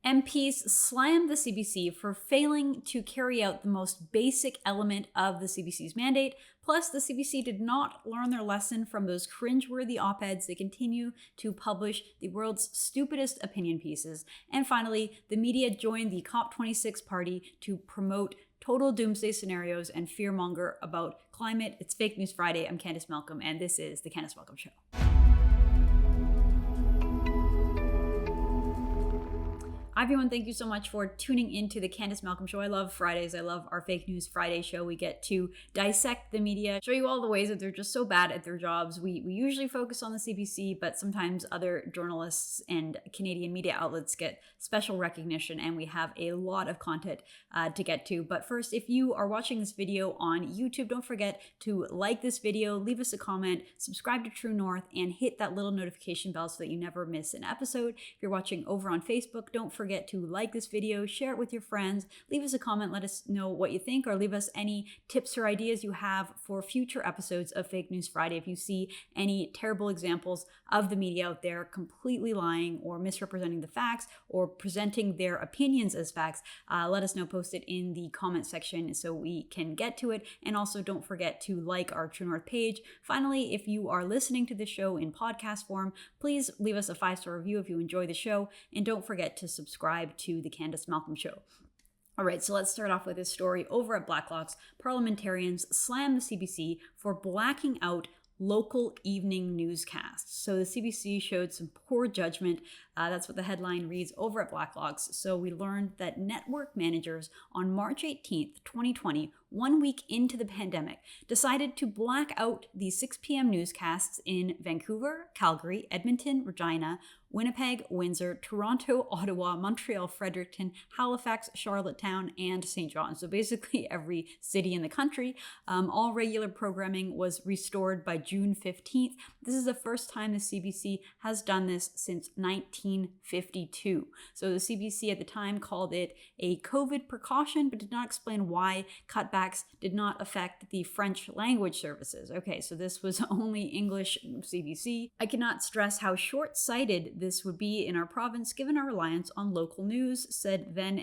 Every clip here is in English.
MPs slammed the CBC for failing to carry out the most basic element of the CBC's mandate. Plus, the CBC did not learn their lesson from those cringeworthy op-eds they continue to publish, the world's stupidest opinion pieces. And finally, the media joined the COP26 party to promote total doomsday scenarios and fearmonger about climate. It's Fake News Friday. I'm Candice Malcolm, and this is the Candice Malcolm Show. Hi everyone, thank you so much for tuning into the Candice Malcolm Show. I love Fridays. I love our Fake News Friday show. We get to dissect the media, show you all the ways that they're just so bad at their jobs. We usually focus on the CBC, but sometimes other journalists and Canadian media outlets get special recognition, and we have a lot of content to get to. But first, if you are watching this video on YouTube, don't forget to like this video, leave us a comment, subscribe to True North, and hit that little notification bell so that you never miss an episode. If you're watching over on Facebook, don't forget to like this video, share it with your friends, leave us a comment, let us know what you think, or leave us any tips or ideas you have for future episodes of Fake News Friday. If you see any terrible examples of the media out there completely lying or misrepresenting the facts or presenting their opinions as facts, let us know, post it in the comment section so we can get to it. And also don't forget to like our True North page. Finally, if you are listening to the show in podcast form, please leave us a 5-star review if you enjoy the show, and don't forget to subscribe to the Candice Malcolm Show. All right, so let's start off with this story. Over at Blacklock's, parliamentarians slammed the CBC for blacking out local evening newscasts. So the CBC showed some poor judgment. That's what the headline reads over at Blacklock's. So we learned that network managers on March 18th, 2020, 1 week into the pandemic, decided to black out the 6 p.m. newscasts in Vancouver, Calgary, Edmonton, Regina, Winnipeg, Windsor, Toronto, Ottawa, Montreal, Fredericton, Halifax, Charlottetown, and St. John. So basically every city in the country. All regular programming was restored by June 15th. This is the first time the CBC has done this since 1952. So the CBC at the time called it a COVID precaution, but did not explain why cutbacks did not affect the French language services. Okay, so this was only English CBC. I cannot stress how short-sighted this would be in our province given our reliance on local news, said then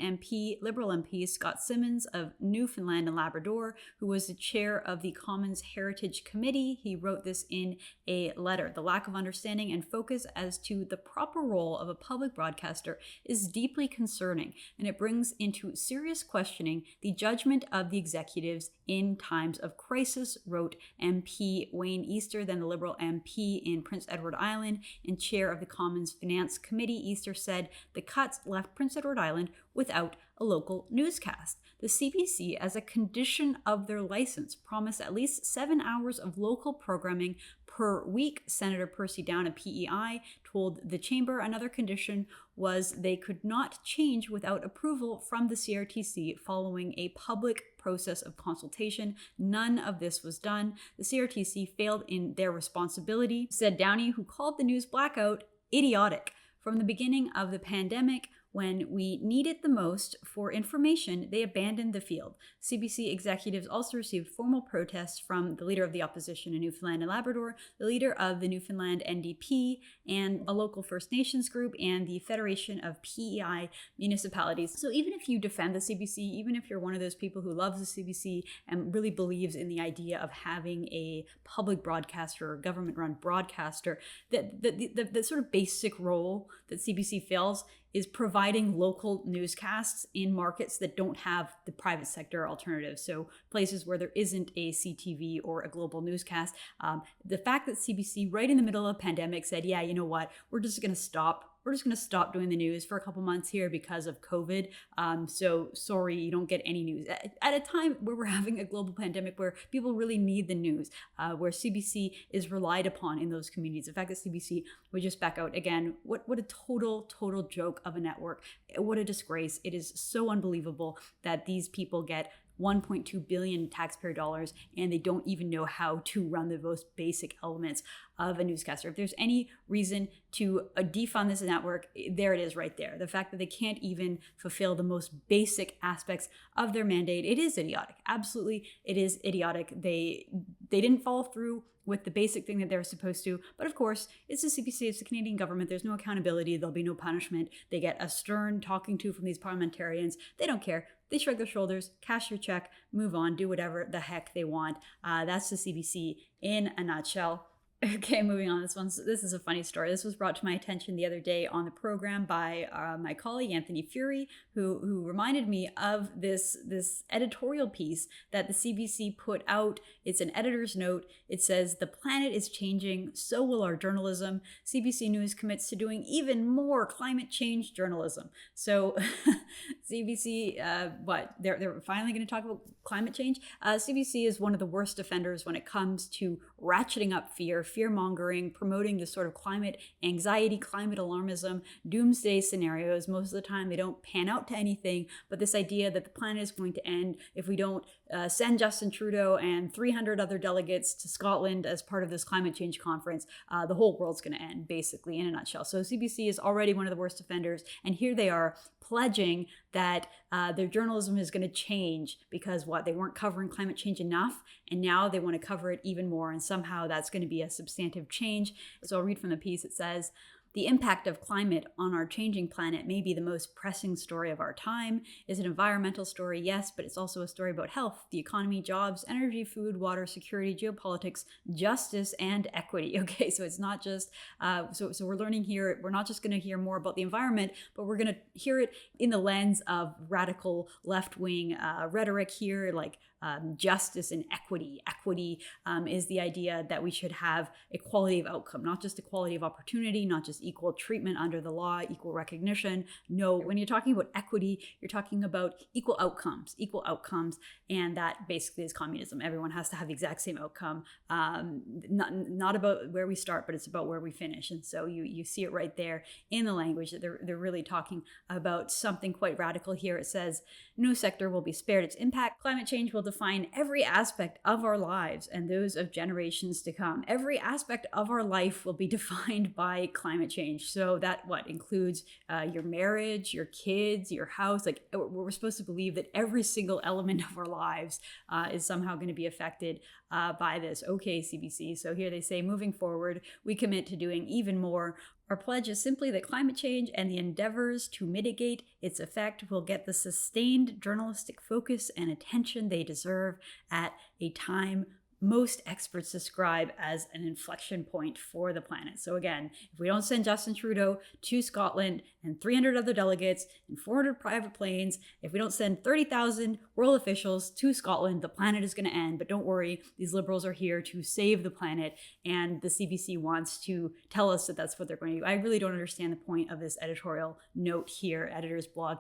Liberal MP Scott Simmons of Newfoundland and Labrador, who was the chair of the Commons Heritage Committee. He wrote this in a letter. The lack of understanding and focus as to the proper role of a public broadcaster is deeply concerning, and it brings into serious questioning the judgment of the executives in times of crisis, wrote MP Wayne Easter, then the Liberal MP in Prince Edward Island and chair of the Commons Finance Committee. Easter said the cuts left Prince Edward Island without a local newscast. The CBC, as a condition of their license, promised at least 7 hours of local programming per week. Senator Percy Down of PEI told the chamber another condition was they could not change without approval from the CRTC following a public process of consultation. None of this was done. The CRTC failed in their responsibility, said Downey, who called the news blackout idiotic. From the beginning of the pandemic, when we need it the most for information, they abandoned the field. CBC executives also received formal protests from the leader of the opposition in Newfoundland and Labrador, the leader of the Newfoundland NDP, and a local First Nations group, and the Federation of PEI Municipalities. So even if you defend the CBC, even if you're one of those people who loves the CBC and really believes in the idea of having a public broadcaster or government-run broadcaster, the sort of basic role that CBC fills is providing local newscasts in markets that don't have the private sector alternatives. So places where there isn't a CTV or a global newscast. The fact that CBC right in the middle of a pandemic said, yeah, you know what, we're just going to stop doing the news for a couple months here because of COVID. So sorry, you don't get any news. At a time where we're having a global pandemic where people really need the news, where CBC is relied upon in those communities. The fact that CBC would just back out again, what a total joke of a network. What a disgrace. It is so unbelievable that these people get 1.2 billion taxpayer dollars and they don't even know how to run the most basic elements of a newscaster. If there's any reason to defund this network, there it is right there. The fact that they can't even fulfill the most basic aspects of their mandate, it is idiotic. Absolutely, it is idiotic. They didn't follow through with the basic thing that they're supposed to. But of course, it's the CBC, it's the Canadian government. There's no accountability. There'll be no punishment. They get a stern talking to from these parliamentarians. They don't care. They shrug their shoulders, cash your check, move on, do whatever the heck they want. That's the CBC in a nutshell. Okay, moving on. This is a funny story. This was brought to my attention the other day on the program by my colleague Anthony Fury, who reminded me of this editorial piece that the CBC put out. It's an editor's note. It says, "The planet is changing, so will our journalism. CBC News commits to doing even more climate change journalism." So CBC, they're finally going to talk about climate change. CBC is one of the worst offenders when it comes to ratcheting up fear-mongering, promoting this sort of climate anxiety, climate alarmism, doomsday scenarios. Most of the time they don't pan out to anything, but this idea that the planet is going to end if we don't send Justin Trudeau and 300 other delegates to Scotland as part of this climate change conference, the whole world's going to end, basically, in a nutshell. So CBC is already one of the worst offenders, and here they are pledging that their journalism is going to change because they weren't covering climate change enough, and now they want to cover it even more, and somehow that's going to be a substantive change. So I'll read from the piece. It says, "The impact of climate on our changing planet may be the most pressing story of our time. It's an environmental story, yes, but it's also a story about health, the economy, jobs, energy, food, water, security, geopolitics, justice, and equity." Okay, so it's not just, so we're learning here, we're not just going to hear more about the environment, but we're going to hear it in the lens of radical left-wing rhetoric here, like justice and equity. Equity is the idea that we should have equality of outcome, not just equality of opportunity, not just equal treatment under the law, equal recognition. No, when you're talking about equity, you're talking about equal outcomes, and that basically is communism. Everyone has to have the exact same outcome, not about where we start, but it's about where we finish. And so you see it right there in the language that they're really talking about something quite radical here. It says, "No sector will be spared its impact. Climate change will define every aspect of our lives and those of generations to come. Every aspect of our life will be defined by climate change." So that includes your marriage, your kids, your house. Like, we're supposed to believe that every single element of our lives is somehow going to be affected by this. Okay, CBC. So here they say, moving forward, we commit to doing even more. Our pledge is simply that climate change and the endeavors to mitigate its effect will get the sustained journalistic focus and attention they deserve at a time most experts describe as an inflection point for the planet. So again, if we don't send Justin Trudeau to Scotland and 300 other delegates and 400 private planes, if we don't send 30,000 world officials to Scotland, the planet is going to end. But don't worry, these liberals are here to save the planet, and the CBC wants to tell us that that's what they're going to do. I really don't understand the point of this editorial note here, editor's blog.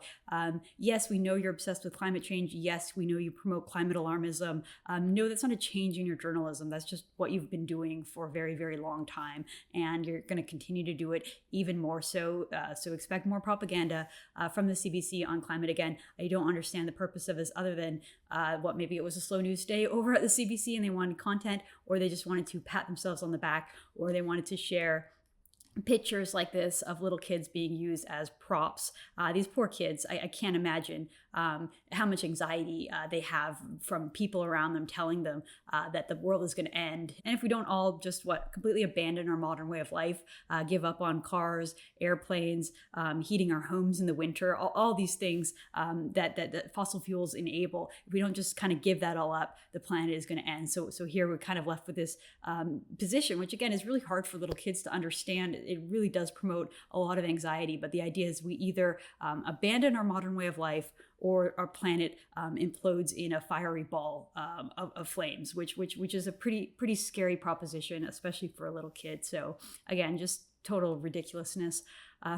Yes, we know you're obsessed with climate change. Yes, we know you promote climate alarmism. No, that's not a change in your journalism. That's just what you've been doing for a very, very long time, and you're going to continue to do it even more so. So expect more propaganda from the CBC on climate. Again, I don't understand the purpose of this other than maybe it was a slow news day over at the CBC and they wanted content, or they just wanted to pat themselves on the back, or they wanted to share pictures like this of little kids being used as props. These poor kids, I can't imagine how much anxiety they have from people around them telling them that the world is going to end. And if we don't all just completely abandon our modern way of life, give up on cars, airplanes, heating our homes in the winter, all these things that fossil fuels enable, if we don't just kind of give that all up, the planet is going to end. So here we're kind of left with this position, which again is really hard for little kids to understand. It really does promote a lot of anxiety, but the idea is we either abandon our modern way of life, or our planet implodes in a fiery ball of flames, which is a pretty scary proposition, especially for a little kid. So again, just total ridiculousness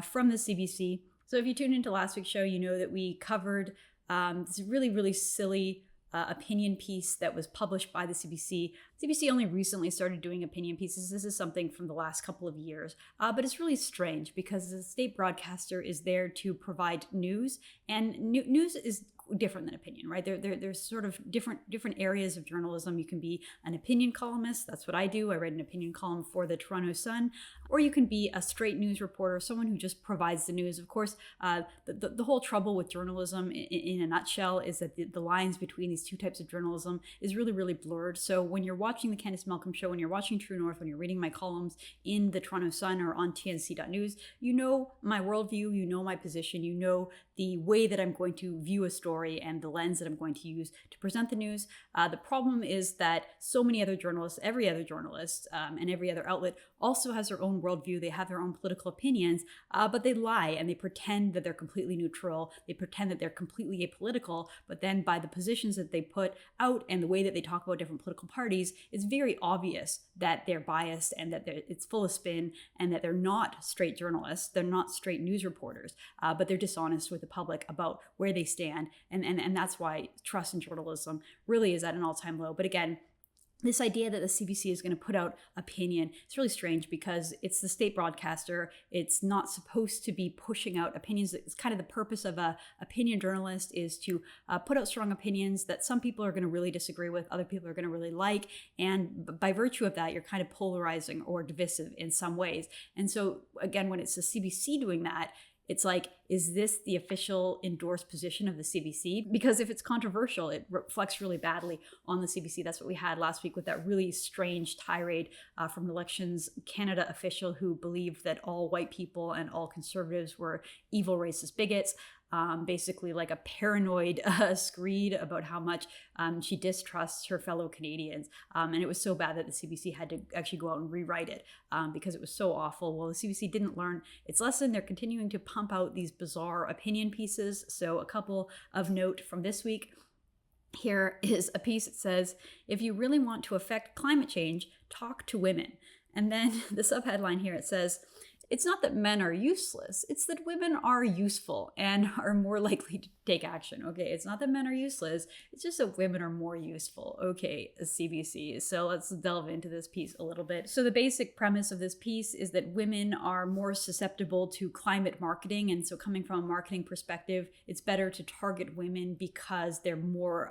from the CBC. So if you tuned into last week's show, you know that we covered this really, really silly opinion piece that was published by the CBC CBC only recently started doing opinion pieces. This is something from the last couple of years, but it's really strange because the state broadcaster is there to provide news, and news is different than opinion, right? There's sort of different areas of journalism. You can be an opinion columnist. That's what I do. I write an opinion column for the Toronto Sun. Or you can be a straight news reporter, someone who just provides the news. Of course, the whole trouble with journalism in a nutshell is that the lines between these two types of journalism is really, really blurred. So when you're watching the Candice Malcolm Show, when you're watching True North, when you're reading my columns in the Toronto Sun or on tnc.news, you know my worldview, you know my position, you know the way that I'm going to view a story and the lens that I'm going to use to present the news. The problem is that so many other journalists, every other journalist and every other outlet also has their own worldview. They have their own political opinions, but they lie and they pretend that they're completely neutral. They pretend that they're completely apolitical, but then by the positions that they put out and the way that they talk about different political parties, it's very obvious that they're biased and that it's full of spin and that they're not straight journalists. They're not straight news reporters, but they're dishonest with the public about where they stand. And that's why trust in journalism really is at an all-time low. But again, this idea that the CBC is going to put out opinion, it's really strange because it's the state broadcaster. It's not supposed to be pushing out opinions. It's kind of the purpose of a opinion journalist is to put out strong opinions that some people are going to really disagree with, other people are going to really like. And by virtue of that, you're kind of polarizing or divisive in some ways. And so again, when it's the CBC doing that, it's like, is this the official endorsed position of the CBC? Because if it's controversial, it reflects really badly on the CBC. That's what we had last week with that really strange tirade from an Elections Canada official who believed that all white people and all conservatives were evil, racist bigots. Basically like a paranoid screed about how much she distrusts her fellow Canadians. And it was so bad that the CBC had to actually go out and rewrite it because it was so awful. Well, the CBC didn't learn its lesson. They're continuing to pump out these bizarre opinion pieces. So a couple of note from this week. Here is a piece that says, if you really want to affect climate change, talk to women. And then the subheadline here, it says, it's not that men are useless, it's that women are useful and are more likely to take action. Okay, it's not that men are useless, it's just that women are more useful. Okay, CBC. So let's delve into this piece a little bit. So the basic premise of this piece is that women are more susceptible to climate marketing. And so coming from a marketing perspective, it's better to target women because they're more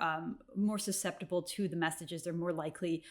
susceptible to the messages. They're more likely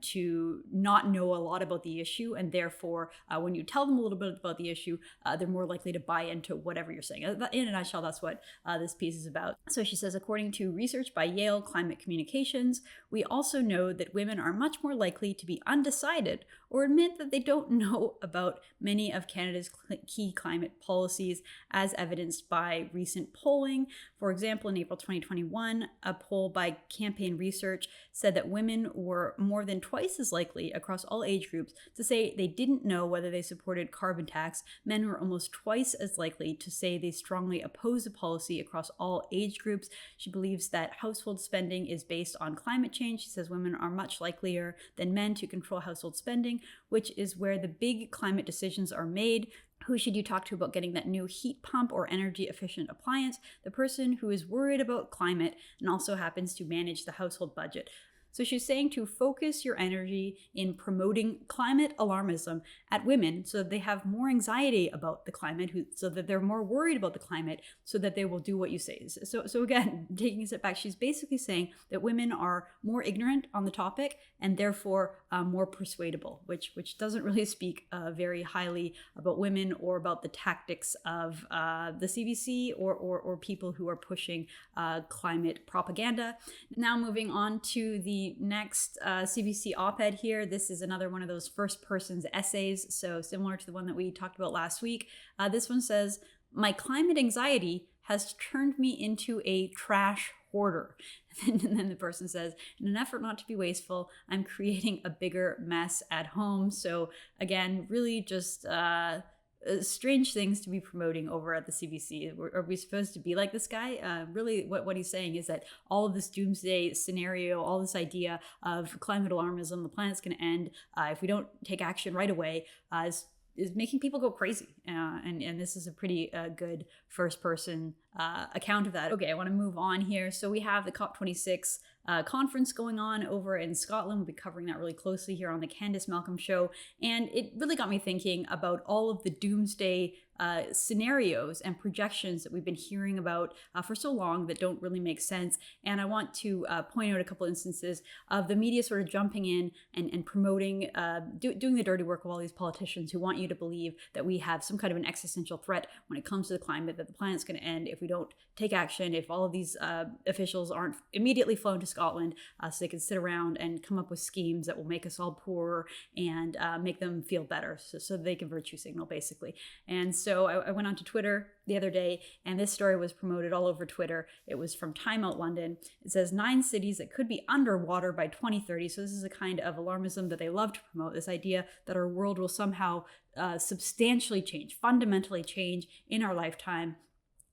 to not know a lot about the issue. And therefore, when you tell them a little bit about the issue, they're more likely to buy into whatever you're saying. In a nutshell, that's what this piece is about. So she says, according to research by Yale Climate Communications, we also know that women are much more likely to be undecided or admit that they don't know about many of Canada's key climate policies, as evidenced by recent polling. For example, in April 2021, a poll by Campaign Research said that women were more than twice as likely across all age groups to say they didn't know whether they supported carbon tax. Men were almost twice as likely to say they strongly oppose the policy across all age groups. She believes that household spending is based on climate change. She says women are much likelier than men to control household spending, which is where the big climate decisions are made. Who should you talk to about getting that new heat pump or energy efficient appliance? The person who is worried about climate and also happens to manage the household budget. So she's saying to focus your energy in promoting climate alarmism at women so that they have more anxiety about the climate, so that they're more worried about the climate, so that they will do what you say. So again, taking a step back, she's basically saying that women are more ignorant on the topic and therefore more persuadable, which doesn't really speak very highly about women or about the tactics of the CBC or people who are pushing climate propaganda. Now moving on to the next CBC op-ed here. This is another one of those first person's essays, so similar to the one that we talked about last week. This one says, my climate anxiety has turned me into a trash hoarder. And then the person says, in an effort not to be wasteful, I'm creating a bigger mess at home. So again, really just strange things to be promoting over at the CBC. Are we supposed to be like this guy? Really, what he's saying is that all of this doomsday scenario, all this idea of climate alarmism, the planet's going to end if we don't take action right away, is making people go crazy. And this is a pretty good first person account of that. Okay, I want to move on here. So we have the COP26 conference going on over in Scotland. We'll be covering that really closely here on the Candice Malcolm Show. And it really got me thinking about all of the doomsday scenarios and projections that we've been hearing about for so long that don't really make sense. And I want to point out a couple instances of the media sort of jumping in and promoting, doing the dirty work of all these politicians who want you to believe that we have some kind of an existential threat when it comes to the climate, that the planet's going to end if we don't take action, if all of these officials aren't immediately flown to Scotland so they can sit around and come up with schemes that will make us all poorer and make them feel better so they can virtue signal, basically. And so I went onto Twitter the other day, and this story was promoted all over Twitter. It was from Time Out London. It says 9 cities that could be underwater by 2030. So this is a kind of alarmism that they love to promote, this idea that our world will somehow substantially change, fundamentally change in our lifetime.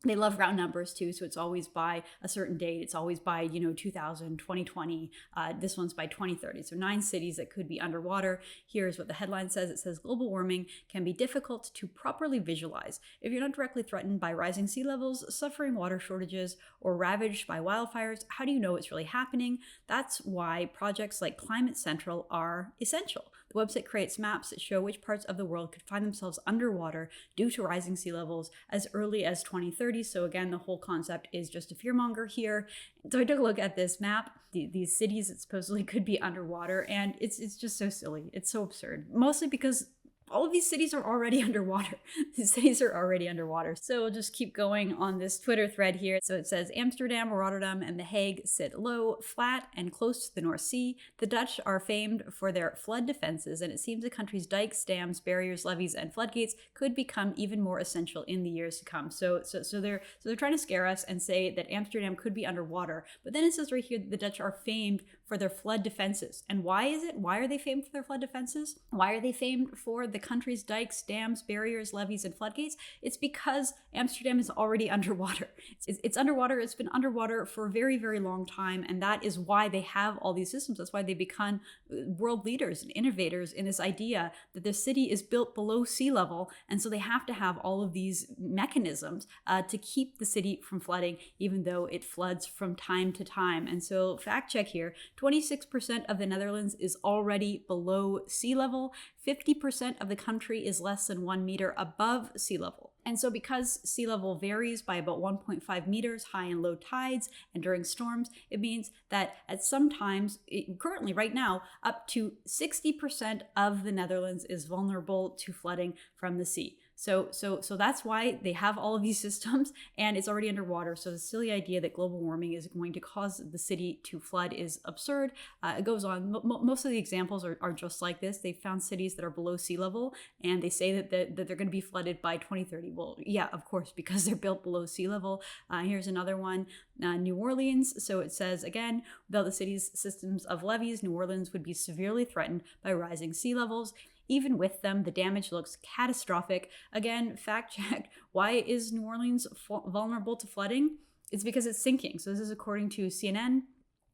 They love round numbers too, so it's always by a certain date. It's always by, 2000, 2020. This one's by 2030. So 9 cities that could be underwater. Here's what the headline says. It says, global warming can be difficult to properly visualize. If you're not directly threatened by rising sea levels, suffering water shortages, or ravaged by wildfires, how do you know it's really happening? That's why projects like Climate Central are essential. The website creates maps that show which parts of the world could find themselves underwater due to rising sea levels as early as 2030. So again, the whole concept is just a fearmonger here. So I took a look at this map, these cities that supposedly could be underwater, and it's just so silly. It's so absurd. Mostly because all of these cities are already underwater. These cities are already underwater. So we'll just keep going on this Twitter thread here. So it says, Amsterdam, Rotterdam, and The Hague sit low, flat, and close to the North Sea. The Dutch are famed for their flood defenses, and it seems the country's dikes, dams, barriers, levees, and floodgates could become even more essential in the years to come. So they're trying to scare us and say that Amsterdam could be underwater. But then it says right here that the Dutch are famed for their flood defenses. And why is it? Why are they famed for their flood defenses? Why are they famed for the country's dikes, dams, barriers, levees, and floodgates? It's because Amsterdam is already underwater. It's underwater. It's been underwater for a very, very long time. And that is why they have all these systems. That's why they become world leaders and innovators in this idea that the city is built below sea level. And so they have to have all of these mechanisms to keep the city from flooding, even though it floods from time to time. And so fact check here, 26% of the Netherlands is already below sea level. 50% of the country is less than 1 meter above sea level. And so because sea level varies by about 1.5 meters high and low tides and during storms, it means that at some times, currently right now, up to 60% of the Netherlands is vulnerable to flooding from the sea. So that's why they have all of these systems, and it's already underwater. So the silly idea that global warming is going to cause the city to flood is absurd. It goes on. Most of the examples are just like this. They found cities that are below sea level, and they say that they're going to be flooded by 2030. Well, yeah, of course, because they're built below sea level. Here's another one, New Orleans. So it says, again, without the city's systems of levees, New Orleans would be severely threatened by rising sea levels. Even with them, the damage looks catastrophic. Again, fact check. Why is New Orleans vulnerable to flooding? It's because it's sinking. So this is according to CNN.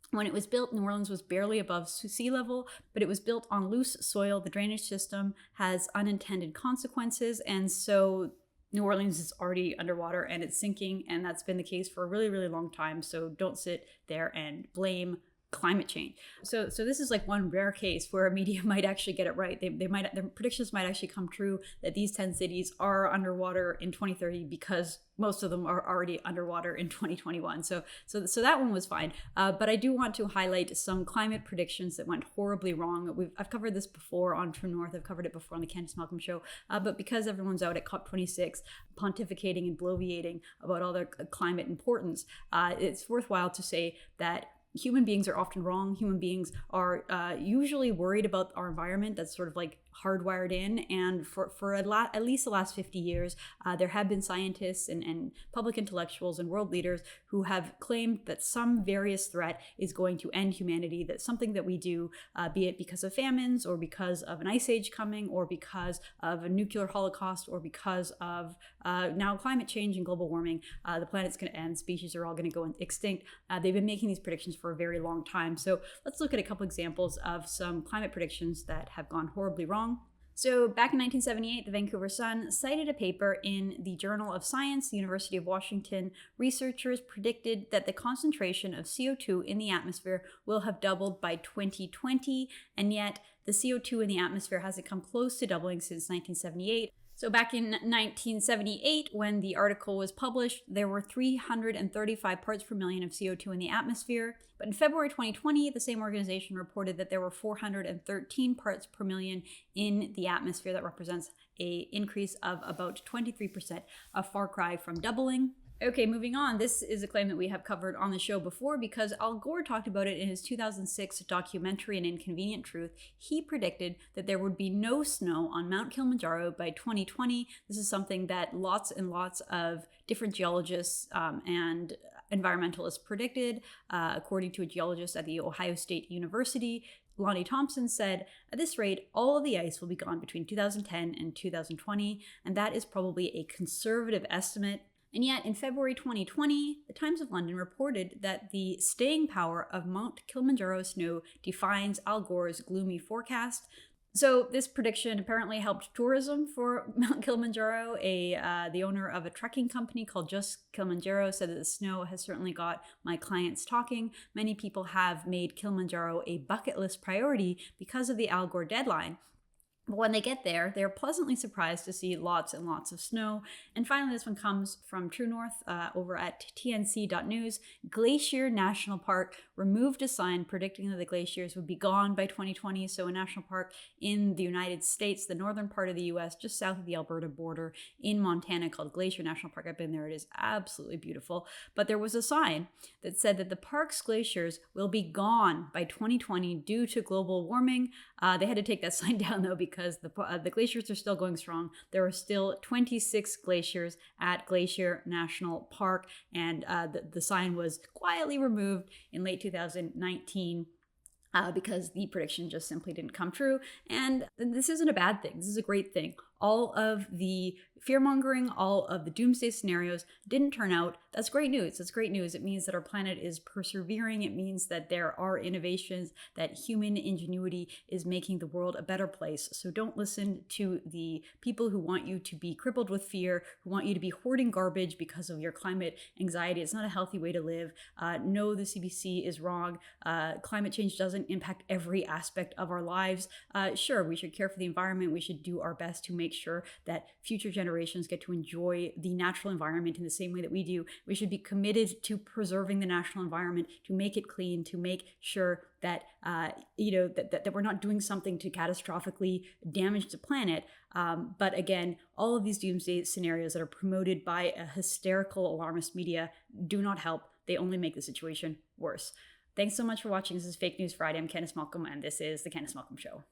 When it was built, New Orleans was barely above sea level, but it was built on loose soil. The drainage system has unintended consequences, and so New Orleans is already underwater and it's sinking, and that's been the case for a really, really long time. So don't sit there and blame climate change. So this is like one rare case where media might actually get it right. Their predictions might actually come true that these 10 cities are underwater in 2030 because most of them are already underwater in 2021. So that one was fine. But I do want to highlight some climate predictions that went horribly wrong. I've covered this before on True North. I've covered it before on the Candice Malcolm Show. But because everyone's out at COP26 pontificating and bloviating about all their climate importance, it's worthwhile to say that human beings are often wrong. Human beings are usually worried about our environment. That's sort of like hardwired in. And for at least the last 50 years, there have been scientists and public intellectuals and world leaders who have claimed that some various threat is going to end humanity, that something that we do, be it because of famines or because of an ice age coming or because of a nuclear holocaust or because of now climate change and global warming, the planet's going to end, species are all going to go extinct. They've been making these predictions for a very long time. So let's look at a couple examples of some climate predictions that have gone horribly wrong. So back in 1978, the Vancouver Sun cited a paper in the Journal of Science, the University of Washington. Researchers predicted that the concentration of CO2 in the atmosphere will have doubled by 2020, and yet the CO2 in the atmosphere hasn't come close to doubling since 1978. So back in 1978, when the article was published, there were 335 parts per million of CO2 in the atmosphere. But in February 2020, the same organization reported that there were 413 parts per million in the atmosphere. That represents an increase of about 23%, a far cry from doubling. Okay, moving on. This is a claim that we have covered on the show before because Al Gore talked about it in his 2006 documentary, An Inconvenient Truth. He predicted that there would be no snow on Mount Kilimanjaro by 2020. This is something that lots and lots of different geologists and environmentalists predicted. According to a geologist at the Ohio State University, Lonnie Thompson said, at this rate, all of the ice will be gone between 2010 and 2020, and that is probably a conservative estimate. And yet, in February 2020, the Times of London reported that the staying power of Mount Kilimanjaro snow defines Al Gore's gloomy forecast. So this prediction apparently helped tourism for Mount Kilimanjaro. The owner of a trekking company called Just Kilimanjaro said that the snow has certainly got my clients talking. Many people have made Kilimanjaro a bucket list priority because of the Al Gore deadline. But when they get there, they're pleasantly surprised to see lots and lots of snow. And finally, this one comes from True North over at tnc.news. Glacier National Park removed a sign predicting that the glaciers would be gone by 2020. So a national park in the United States, the northern part of the US, just south of the Alberta border in Montana called Glacier National Park. I've been there. It is absolutely beautiful. But there was a sign that said that the park's glaciers will be gone by 2020 due to global warming. They had to take that sign down, though, because the glaciers are still going strong. There are still 26 glaciers at Glacier National Park, and the sign was quietly removed in late 2019 because the prediction just simply didn't come true. And this isn't a bad thing. This is a great thing. All of the fear-mongering, all of the doomsday scenarios didn't turn out. That's great news. That's great news. It means that our planet is persevering. It means that there are innovations, that human ingenuity is making the world a better place. So don't listen to the people who want you to be crippled with fear, who want you to be hoarding garbage because of your climate anxiety. It's not a healthy way to live. No, the CBC is wrong. Climate change doesn't impact every aspect of our lives. Sure, we should care for the environment. We should do our best to make sure that future generations get to enjoy the natural environment in the same way that we do. We should be committed to preserving the natural environment, to make it clean, to make sure that that we're not doing something to catastrophically damage the planet. But again, all of these doomsday scenarios that are promoted by a hysterical alarmist media do not help. They only make the situation worse. Thanks so much for watching. This is Fake News Friday. I'm Candice Malcolm, and this is The Candice Malcolm Show.